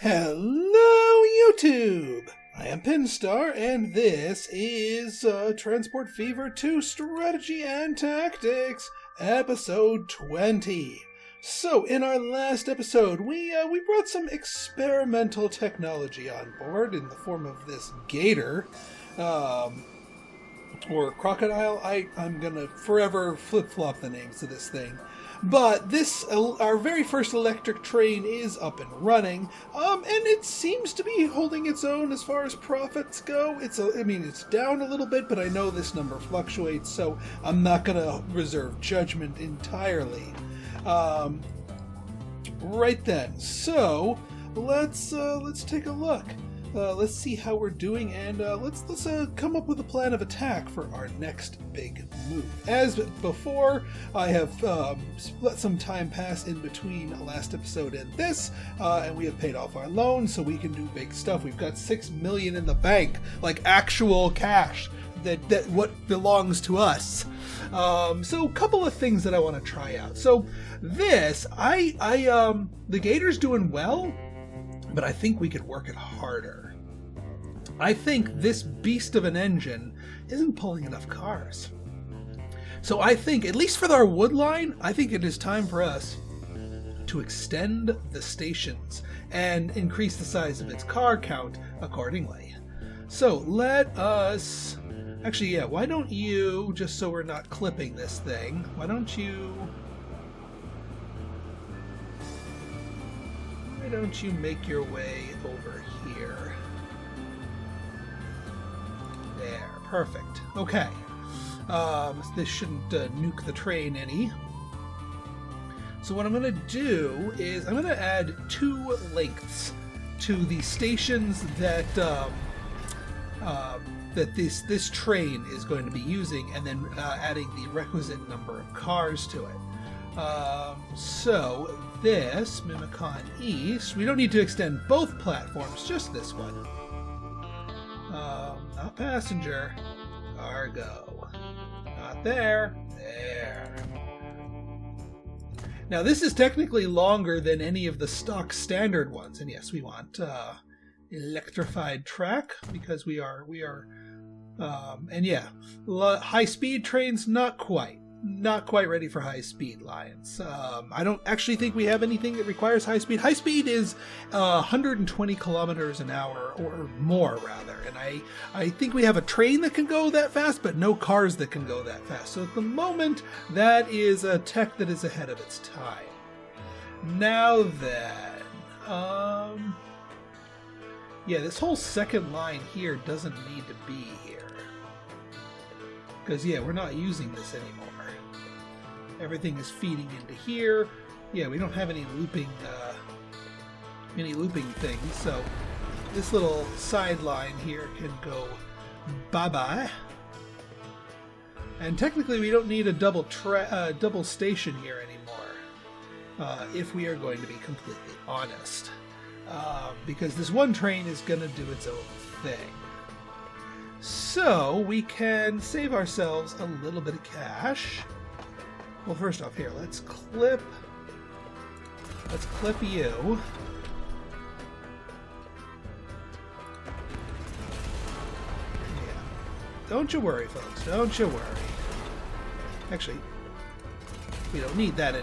Hello, YouTube! I am Pinstar, and this is Transport Fever 2 Strategy and Tactics, Episode 20. So, in our last episode, we brought some experimental technology on board in the form of this gator, or crocodile. I'm gonna forever flip-flop the names of this thing. But this, our very first electric train is up and running, and it seems to be holding its own as far as profits go. It's down a little bit, but I know this number fluctuates, so I'm not going to reserve judgment entirely. Right then, so let's take a look. Let's see how we're doing, and let's come up with a plan of attack for our next big move. As before, I have let some time pass in between the last episode and this, and we have paid off our loan, so we can do big stuff. We've got $6 million in the bank, like actual cash that what belongs to us. So a couple of things that I want to try out. So this, the Gator's doing well, but I think we could work it harder. I think this beast of an engine isn't pulling enough cars. So I think, at least for our wood line, I think it is time for us to extend the stations and increase the size of its car count accordingly. So let us... Actually, yeah, why don't you, just so we're not clipping this thing, why don't you make your way over here? There, perfect. Okay. This shouldn't nuke the train any. So what I'm going to do is I'm going to add 2 lengths to the stations that this train is going to be using, and then adding the requisite number of cars to it. So this Mimicon East, we don't need to extend both platforms, just this one. Not passenger, cargo. Not there, there. Now this is technically longer than any of the stock standard ones, and yes, we want electrified track because we are, and yeah, high-speed trains, not quite ready for high-speed lines. I don't actually think we have anything that requires high-speed. High-speed is 120 kilometers an hour or more, rather. And I think we have a train that can go that fast, but no cars that can go that fast. So at the moment, that is a tech that is ahead of its time. Now then, yeah, this whole second line here doesn't need to be here. Because, yeah, we're not using this anymore. Everything is feeding into here. Yeah, we don't have any looping things, so this little sideline here can go bye-bye. And technically we don't need a double station here anymore, if we are going to be completely honest. Because this one train is going to do its own thing. So we can save ourselves a little bit of cash. Well, first off, here, let's clip you. Yeah. Don't you worry, folks. Don't you worry. Actually, we don't need that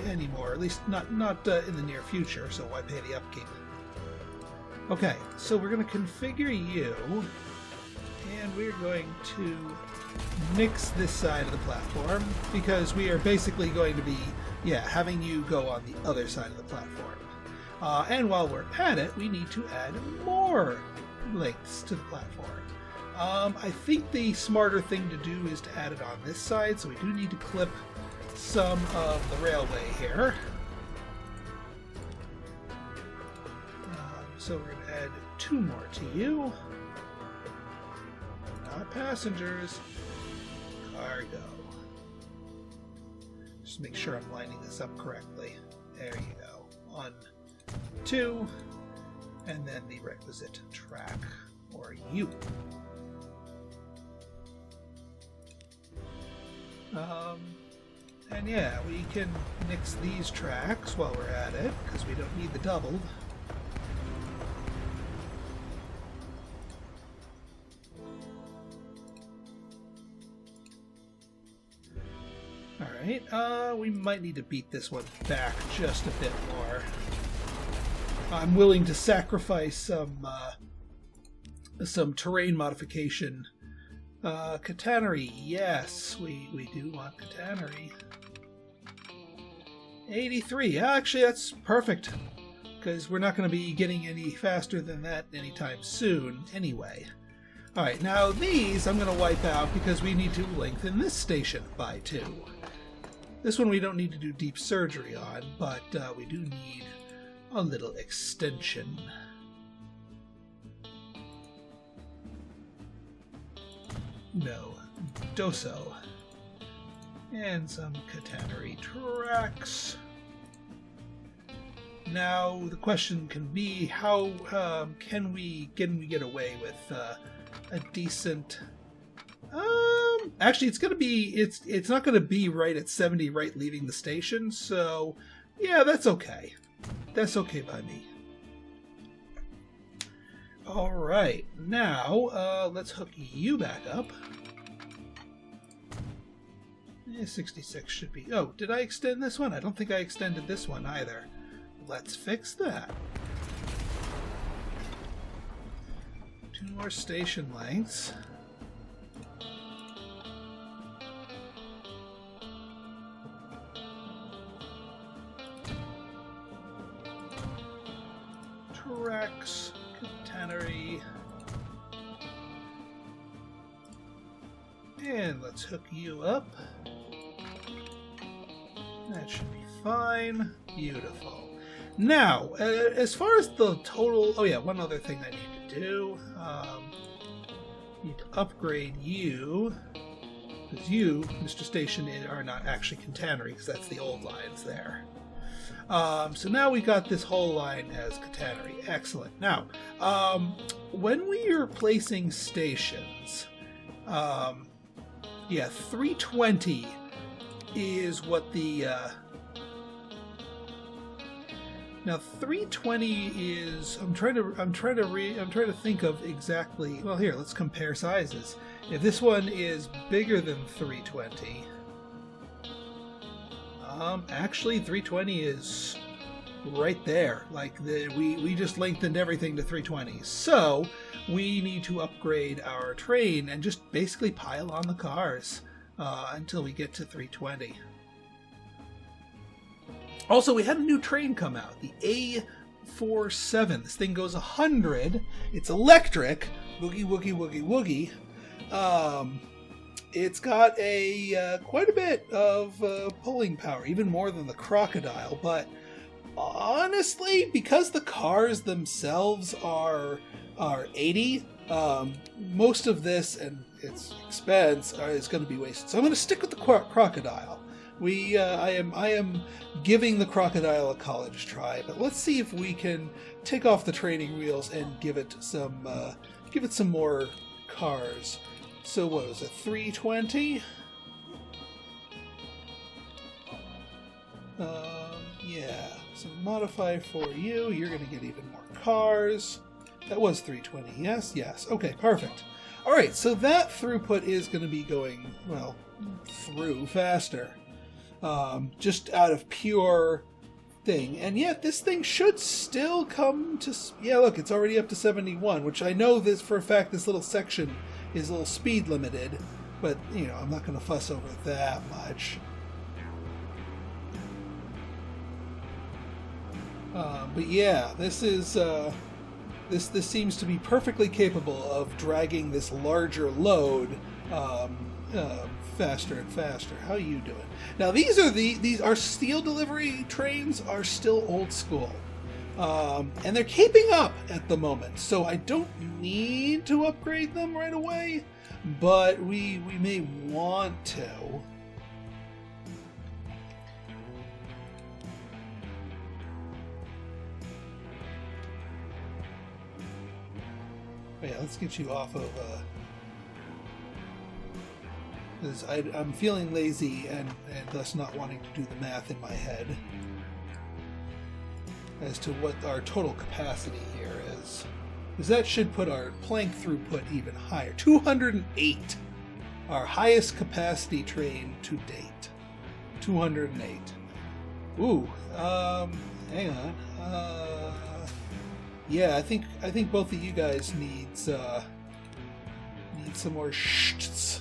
anymore. At least not in the near future. So why pay the upkeep? Okay, so we're going to configure you, and we're going to nix this side of the platform, because we are basically going to be, having you go on the other side of the platform. And while we're at it, we need to add more lengths to the platform. I think the smarter thing to do is to add it on this side, so we do need to clip some of the railway here. So we're going to add 2 more to you. Not passengers, cargo. Just make sure I'm lining this up correctly. There you go. 1, 2, and then the requisite track, or U. And yeah, we can nix these tracks while we're at it, because we don't need the doubled. Alright, we might need to beat this one back just a bit more. I'm willing to sacrifice some terrain modification. Catenary, yes, we do want catenary. 83, actually that's perfect, because we're not going to be getting any faster than that anytime soon anyway. Alright, now these I'm going to wipe out because we need to lengthen this station by 2. This one we don't need to do deep surgery on, but we do need a little extension. No, doso. And some catenary tracks. Now the question can be, how can we get away with a decent? Actually, it's not gonna be right at 70 right leaving the station. So yeah, that's okay. That's okay by me. All right, now let's hook you back up. 66 should be... Oh, did I extend this one? I don't think I extended this one either. Let's fix that. 2 more station lengths. Tracks, catenary. And let's hook you up. That should be fine. Beautiful. Now, as far as the total... Oh yeah, one other thing I need to do. Need to upgrade you. Because you, Mr. Station, are not actually catenary, because that's the old lines there. So now we got this whole line as catenary. Excellent. Now, when we are placing stations... yeah, 320 is what the now 320 is. I'm trying to think of exactly. Well, here, let's compare sizes. If this one is bigger than 320, actually 320 is right there. Like we just lengthened everything to 320. So we need to upgrade our train and just basically pile on the cars until we get to 320. Also, we had a new train come out, the A47. This thing goes 100. It's electric. Woogie, woogie, woogie, woogie. It's got a quite a bit of pulling power, even more than the crocodile. But honestly, because the cars themselves are 80, most of this and its expense is going to be wasted. So I'm going to stick with the crocodile. I am giving the crocodile a college try, but let's see if we can take off the training wheels and give it some more cars. So what was it, 320? Yeah. So modify for you. You're going to get even more cars. That was 320. Yes, yes. Okay, perfect. All right, so that throughput is going to be going, well, through faster. Just out of pure thing. And yet this thing should still come to... Yeah, look, it's already up to 71, which I know this for a fact this little section is a little speed limited. But, you know, I'm not going to fuss over that much. But yeah, this is... This seems to be perfectly capable of dragging this larger load faster and faster. How are you doing? Now these are steel delivery trains are still old school, and they're keeping up at the moment. So I don't need to upgrade them right away, but we may want to. Yeah, let's get you off of, because I'm feeling lazy and thus not wanting to do the math in my head as to what our total capacity here is. Because that should put our plank throughput even higher. 208! Our highest capacity train to date. 208. Ooh, hang on. Yeah, I think both of you guys need some more shits.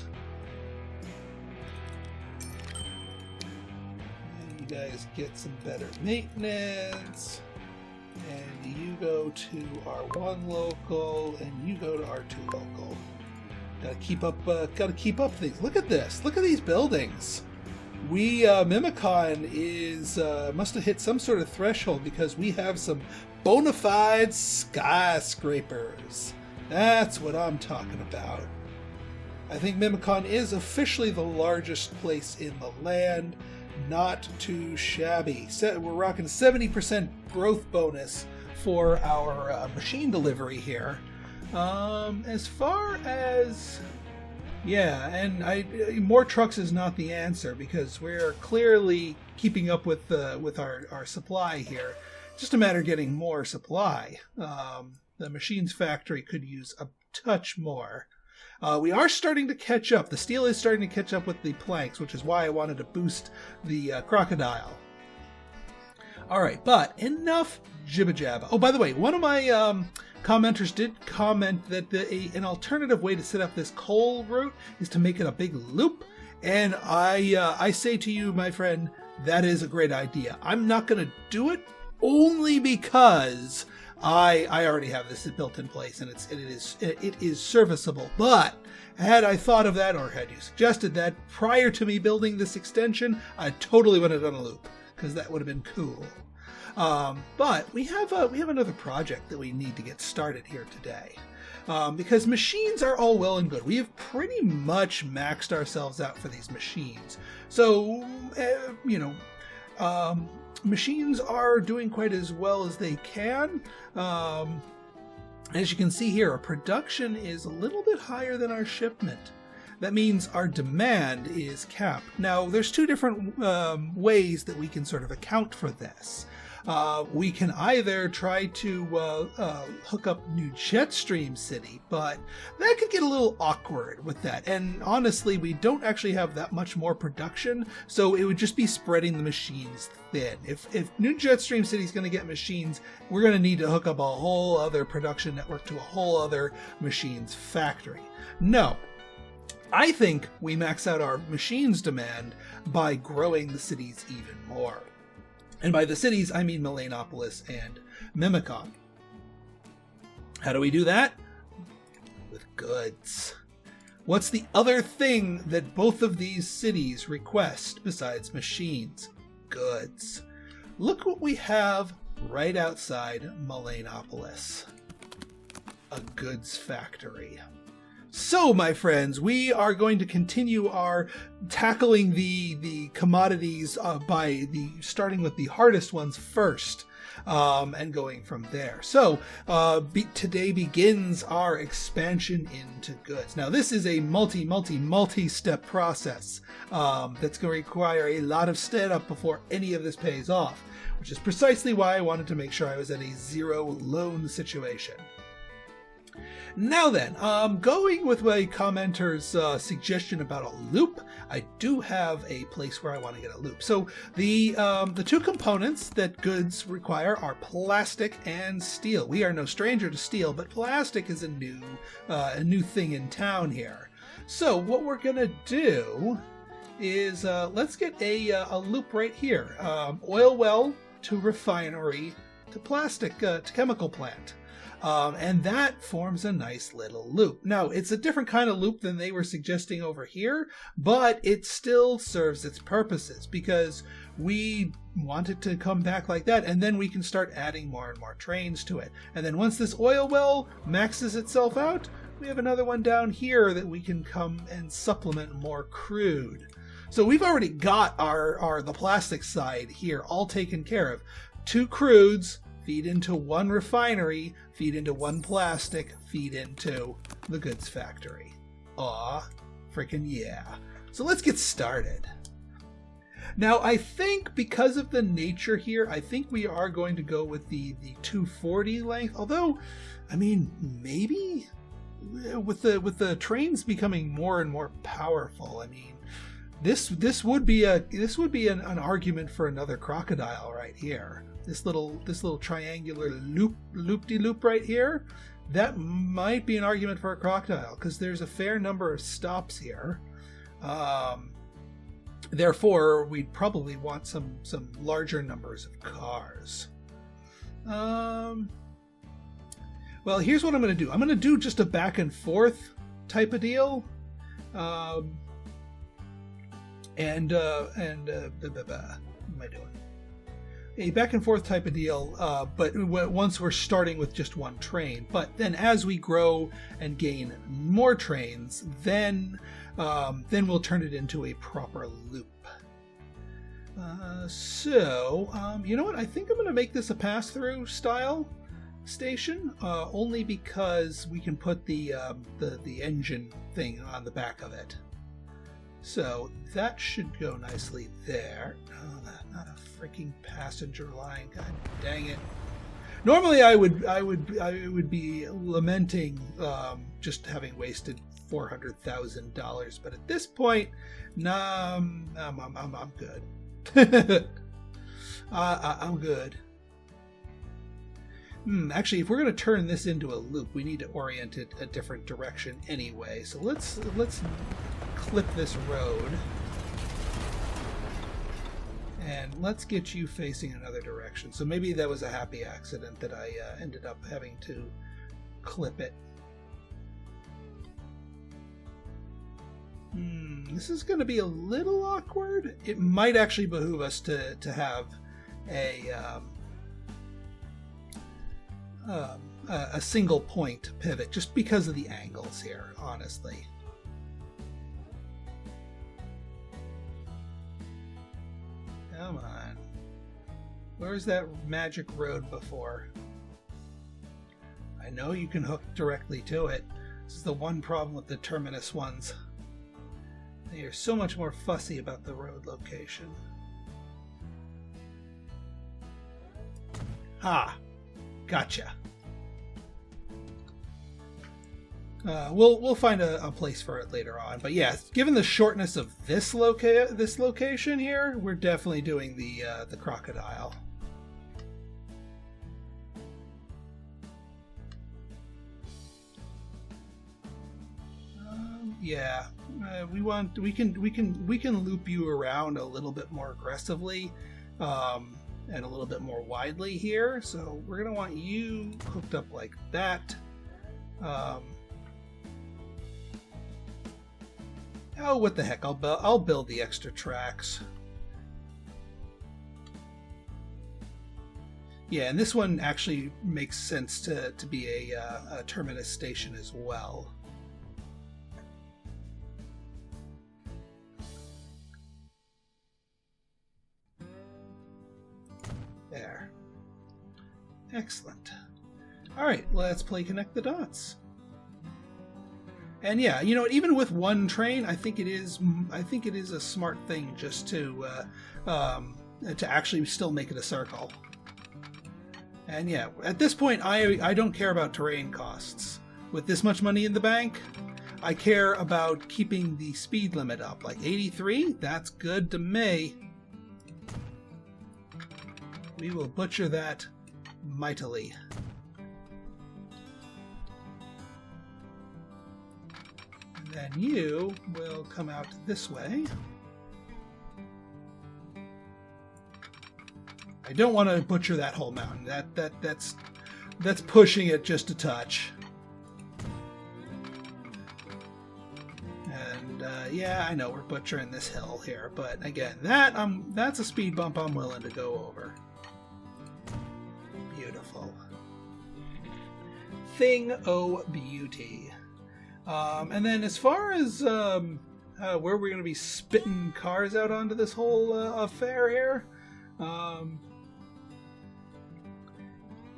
You guys get some better maintenance. And you go to R1 local, and you go to R2 local. Gotta keep up things. Look at this. Look at these buildings. Mimicon must have hit some sort of threshold because we have some bona fide skyscrapers. That's what I'm talking about. I think Mimicon is officially the largest place in the land. Not too shabby. We're rocking 70% growth bonus for our machine delivery here. As far as... Yeah, and more trucks is not the answer because we're clearly keeping up with our supply here. Just a matter of getting more supply. The machines factory could use a touch more. We are starting to catch up. The steel is starting to catch up with the planks, which is why I wanted to boost the crocodile. All right, but enough jibba jabba. Oh, by the way, one of my commenters did comment that an alternative way to set up this coal route is to make it a big loop. And I say to you, my friend, that is a great idea. I'm not going to do it only because I already have this built in place and it is serviceable. But had I thought of that, or had you suggested that prior to me building this extension, I totally would have done a loop because that would have been cool. But we have another project that we need to get started here today. Because machines are all well and good. We have pretty much maxed ourselves out for these machines. So, machines are doing quite as well as they can. As you can see here, our production is a little bit higher than our shipment. That means our demand is capped. Now, there's two different ways that we can sort of account for this. We can either try to hook up New Jetstream City, but that could get a little awkward with that. And honestly, we don't actually have that much more production, so it would just be spreading the machines thin. If New Jetstream City is going to get machines, we're going to need to hook up a whole other production network to a whole other machines factory. No. I think we max out our machines demand by growing the cities even more. And by the cities, I mean Melanopolis and Mimicon. How do we do that? With goods. What's the other thing that both of these cities request besides machines? Goods. Look what we have right outside Melanopolis. A goods factory. So, my friends, we are going to continue our tackling the commodities by starting with the hardest ones first, and going from there. So, today begins our expansion into goods. Now, this is a multi-step process that's going to require a lot of setup before any of this pays off, which is precisely why I wanted to make sure I was at a zero loan situation. Now then, going with my commenter's suggestion about a loop, I do have a place where I want to get a loop. So the two components that goods require are plastic and steel. We are no stranger to steel, but plastic is a new thing in town here. So what we're gonna do is let's get a loop right here. Oil well to refinery to plastic to chemical plant. And that forms a nice little loop. Now, it's a different kind of loop than they were suggesting over here, but it still serves its purposes because we want it to come back like that, and then we can start adding more and more trains to it. And then once this oil well maxes itself out, we have another one down here that we can come and supplement more crude. So we've already got the plastic side here all taken care of. 2 crudes feed into 1 refinery, feed into 1 plastic, feed into the goods factory. Aw, freaking yeah. So let's get started. Now, I think because of the nature here, I think we are going to go with the 240 length. Although, I mean, maybe with the trains becoming more and more powerful, I mean, This would be an argument for another crocodile right here. This little triangular loop-de-loop right here, that might be an argument for a crocodile because there's a fair number of stops here. Therefore, we'd probably want some larger numbers of cars. Well, here's what I'm going to do. I'm going to do just a back and forth type of deal. What am I doing? A back and forth type of deal, but once we're starting with just one train. But then as we grow and gain more trains, then we'll turn it into a proper loop. You know what? I think I'm going to make this a pass-through style station, only because we can put the engine thing on the back of it. So that should go nicely there. Oh, not a freaking passenger line. God dang it. Normally I would be lamenting just having wasted $400,000, but at this point, nah, I'm good. I'm good. Actually, if we're going to turn this into a loop, we need to orient it a different direction anyway. So let's clip this road. And let's get you facing another direction. So maybe that was a happy accident that I ended up having to clip it. This is going to be a little awkward. It might actually behoove us to have a single point pivot just because of the angles here, honestly. Come on. Where's that magic road before? I know you can hook directly to it. This is the one problem with the terminus ones. They are so much more fussy about the road location. Ah, gotcha. We'll find a place for it later on, but yeah, given the shortness of this location here, we're definitely doing the crocodile. Yeah, we can loop you around a little bit more aggressively, and a little bit more widely here. So we're gonna want you hooked up like that. Oh, what the heck? I'll build the extra tracks. Yeah, and this one actually makes sense to be a terminus station as well. There. Excellent. All right, let's play Connect the Dots. And yeah, you know, even with one train, I think it is a smart thing just to actually still make it a circle. And yeah, at this point, I don't care about terrain costs. With this much money in the bank, I care about keeping the speed limit up. Like 83, that's good to me. We will butcher that mightily. And then you will come out this way. I don't want to butcher that whole mountain. That's pushing it just a touch. And yeah, I know we're butchering this hill here, but again, that's a speed bump I'm willing to go over. Beautiful. Thing o' beauty. And then as far as where we're going to be spitting cars out onto this whole affair here,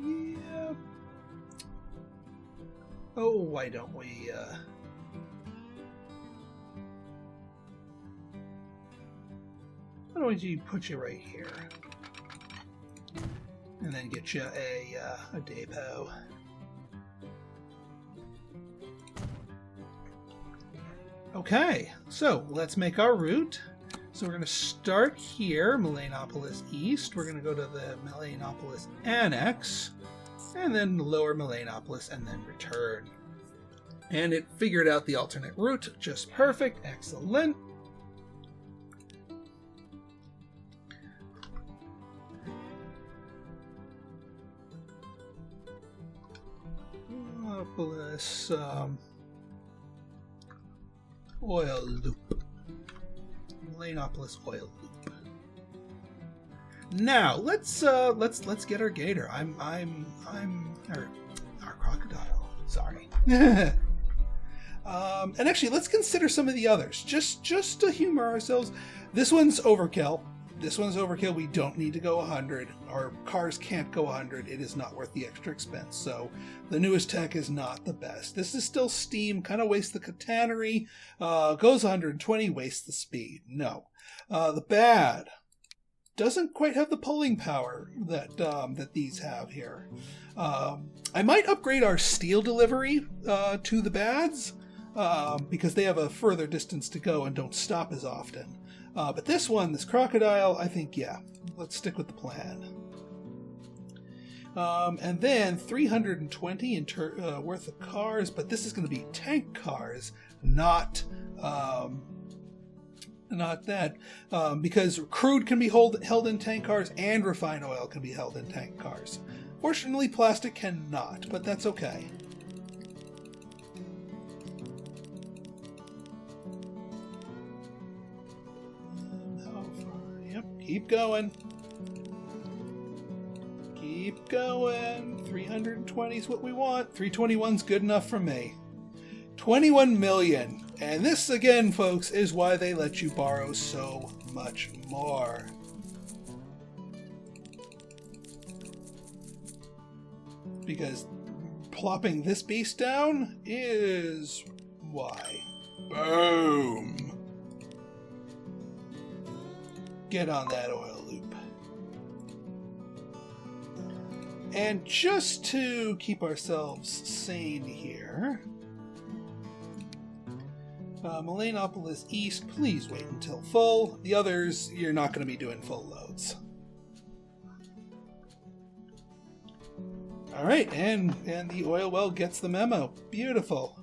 yeah. Oh, why don't we why don't we put you right here, and then get you a depot. Okay, so let's make our route. So we're going to start here, Melanopolis East. We're going to go to the Melanopolis Annex, and then lower Melanopolis, and then return. And it figured out the alternate route just perfect. Excellent. Melanopolis oil loop. Melanopolis oil loop. Now let's get our gator. Our crocodile. Sorry. And actually, let's consider some of the others, just to humor ourselves. This one's overkill. We don't need to go 100. Our cars can't go 100. It is not worth the extra expense. So the newest tech is not the best. This is still steam, kind of wastes the catenary. Goes 120, wastes the speed. No. The bad doesn't quite have the pulling power that these have here. I might upgrade our steel delivery to the bads because they have a further distance to go and don't stop as often. But this crocodile, I think, yeah, let's stick with the plan. And then 320 worth of cars, but this is going to be tank cars, not that, because crude can be held in tank cars and refined oil can be held in tank cars. Fortunately, plastic cannot, but that's okay. Keep going. Keep going. 320 is what we want. 321's good enough for me. 21 million. And this, again, folks, is why they let you borrow so much more. Because plopping this beast down is why. Boom. Get on that oil loop. And just to keep ourselves sane here, Melanopolis East, please wait until full. The others, you're not going to be doing full loads. All right, and the oil well gets the memo. Beautiful.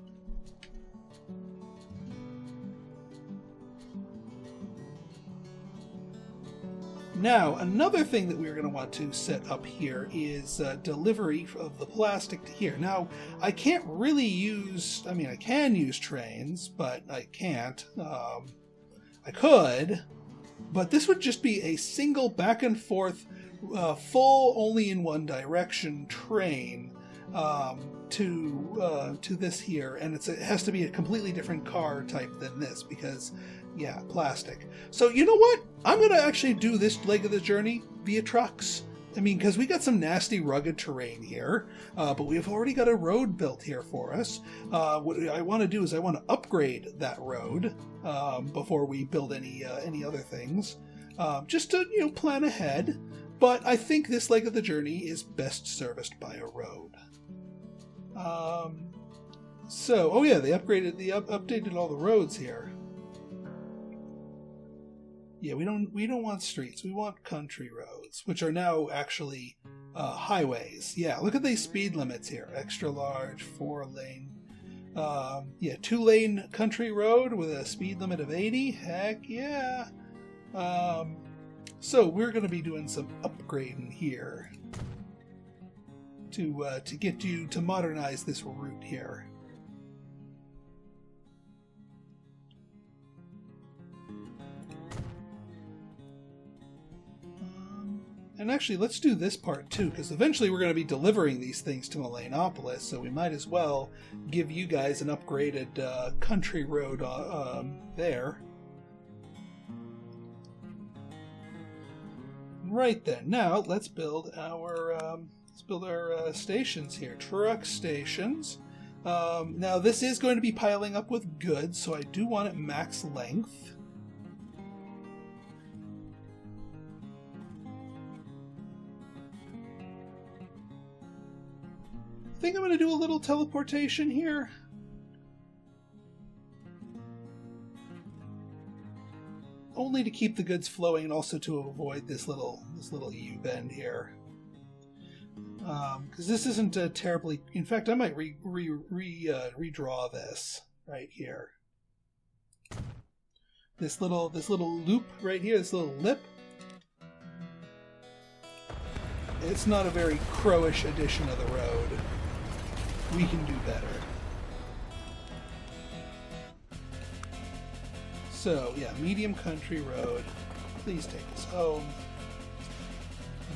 Now, another thing that we're going to want to set up here is delivery of the plastic to here. Now, I can't really use, I can use trains, but I can't. I could, but this would just be a single back and forth, full only in one direction train to this here. And it has to be a completely different car type than this because, yeah, plastic. So you know what? I'm going to actually do this leg of the journey via trucks. Because we got some nasty rugged terrain here, but we've already got a road built here for us. What I want to do is I want to upgrade that road before we build any other things, just to plan ahead. But I think this leg of the journey is best serviced by a road. So, oh yeah, they updated all the roads here. Yeah, we don't want streets. We want country roads, which are now actually highways. Yeah, look at these speed limits here. Extra large, 4-lane. 2-lane country road with a speed limit of 80. Heck yeah. So we're going to be doing some upgrading here to get you to modernize this route here. And actually, let's do this part too, because eventually we're going to be delivering these things to Melanopolis, so we might as well give you guys an upgraded country road there. Right then, now let's build our stations here, truck stations. Now this is going to be piling up with goods, so I do want it max length. I think I'm going to do a little teleportation here. only to keep the goods flowing and also to avoid this little U-bend here. Because this isn't terribly... In fact, I might redraw this right here. This little loop right here, this little lip. It's not a very crowish edition of the road. We can do better. So, yeah, medium country road. Please take us home.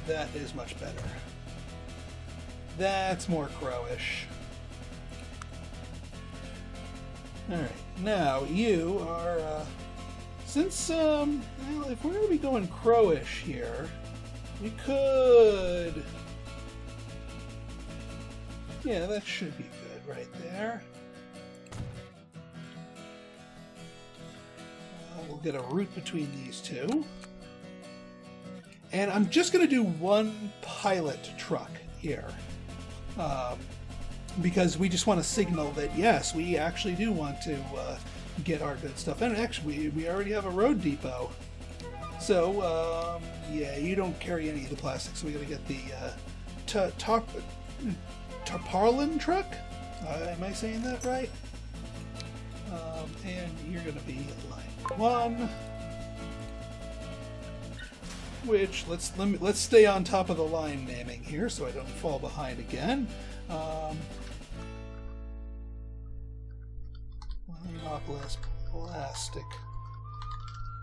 That is much better. That's more crowish. Alright, now you are, since, well, if we're going to be going crowish here, we could... Yeah, that should be good right there. We'll get a route between these two. And I'm just going to do one pilot truck here. Because we just want to signal that, yes, we actually do want to get our good stuff. And actually, we already have a road depot. So, yeah, you don't carry any of the plastic, so we got to get the tarpaulin truck? Am I saying that right? And you're going to be line 1. Which, let's stay on top of the line naming here so I don't fall behind again. Monopolist plastic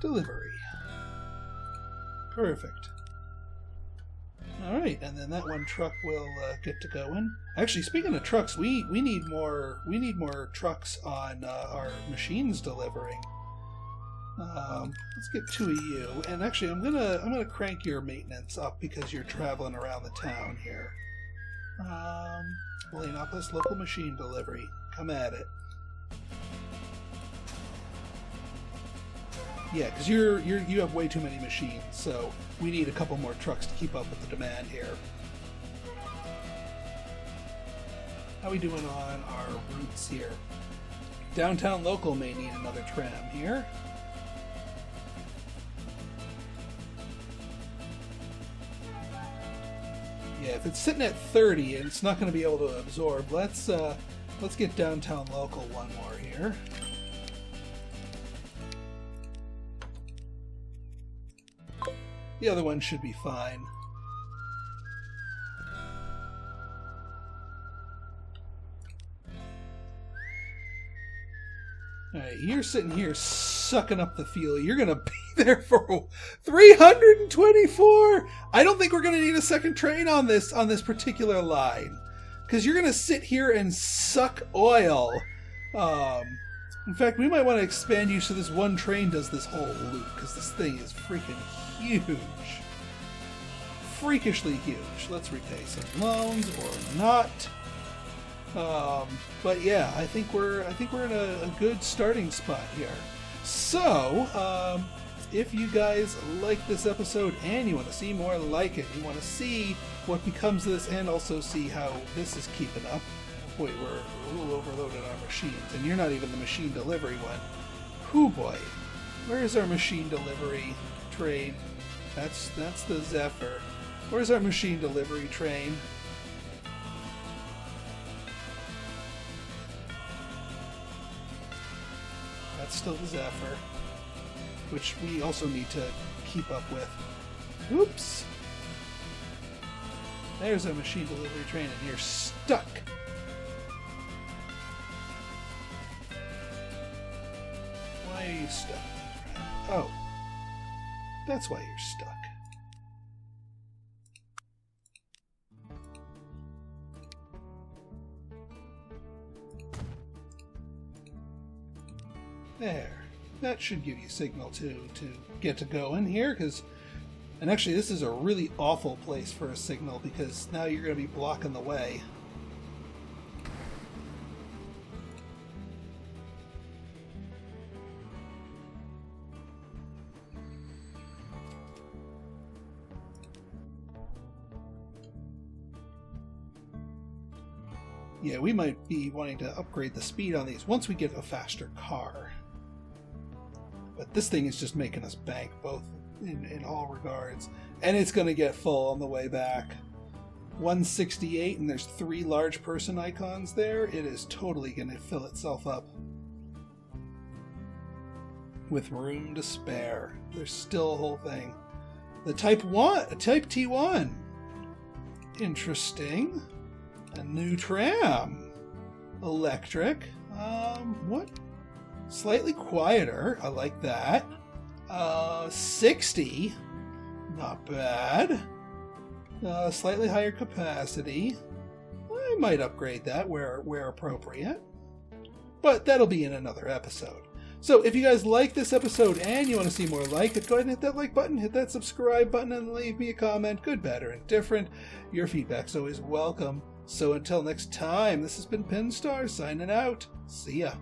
delivery. Perfect. Alright, and then that one truck will get to going. Actually, speaking of trucks, we need more trucks on our machines delivering. Let's get 2 of you, and actually I'm gonna crank your maintenance up because you're traveling around the town here. Indianapolis local machine delivery. Come at it. Yeah, because you have way too many machines, so we need a couple more trucks to keep up with the demand here. How are we doing on our routes here? Downtown local may need another tram here. Yeah, if it's sitting at 30 and it's not going to be able to absorb, let's get downtown local one more here. The other one should be fine. Alright, you're sitting here sucking up the fuel. You're going to be there for 324! I don't think we're going to need a second train on this particular line. Because you're going to sit here and suck oil. In fact, we might want to expand you so this one train does this whole loop. Because this thing is freaking huge. Freakishly huge. Let's repay some loans or not. But yeah, I think we're in a good starting spot here. So, if you guys like this episode and you want to see more like it, you want to see what becomes of this and also see how this is keeping up. Boy, we're a little overloaded on machines, and you're not even the machine delivery one. Hoo boy, where's our machine delivery train? That's the Zephyr. Where's our machine delivery train? That's still the Zephyr, which we also need to keep up with. Oops! There's a machine delivery train, and you're stuck! Why are you stuck? Oh. That's why you're stuck. There. That should give you signal to get to going here, and actually this is a really awful place for a signal because now you're going to be blocking the way. Yeah, we might be wanting to upgrade the speed on these once we get a faster car. But this thing is just making us bank both in all regards. And it's going to get full on the way back. 168, and there's 3 large person icons there. It is totally going to fill itself up with room to spare. There's still a whole thing. The Type T1. Interesting. A new tram. Electric. What? Slightly quieter. I like that. 60. Not bad. Slightly higher capacity. I might upgrade that where appropriate. But that'll be in another episode. So if you guys like this episode and you want to see more like it, go ahead and hit that like button, hit that subscribe button, and leave me a comment, good, bad, or indifferent. Your feedback's always welcome. So until next time, this has been Pinstar signing out. See ya.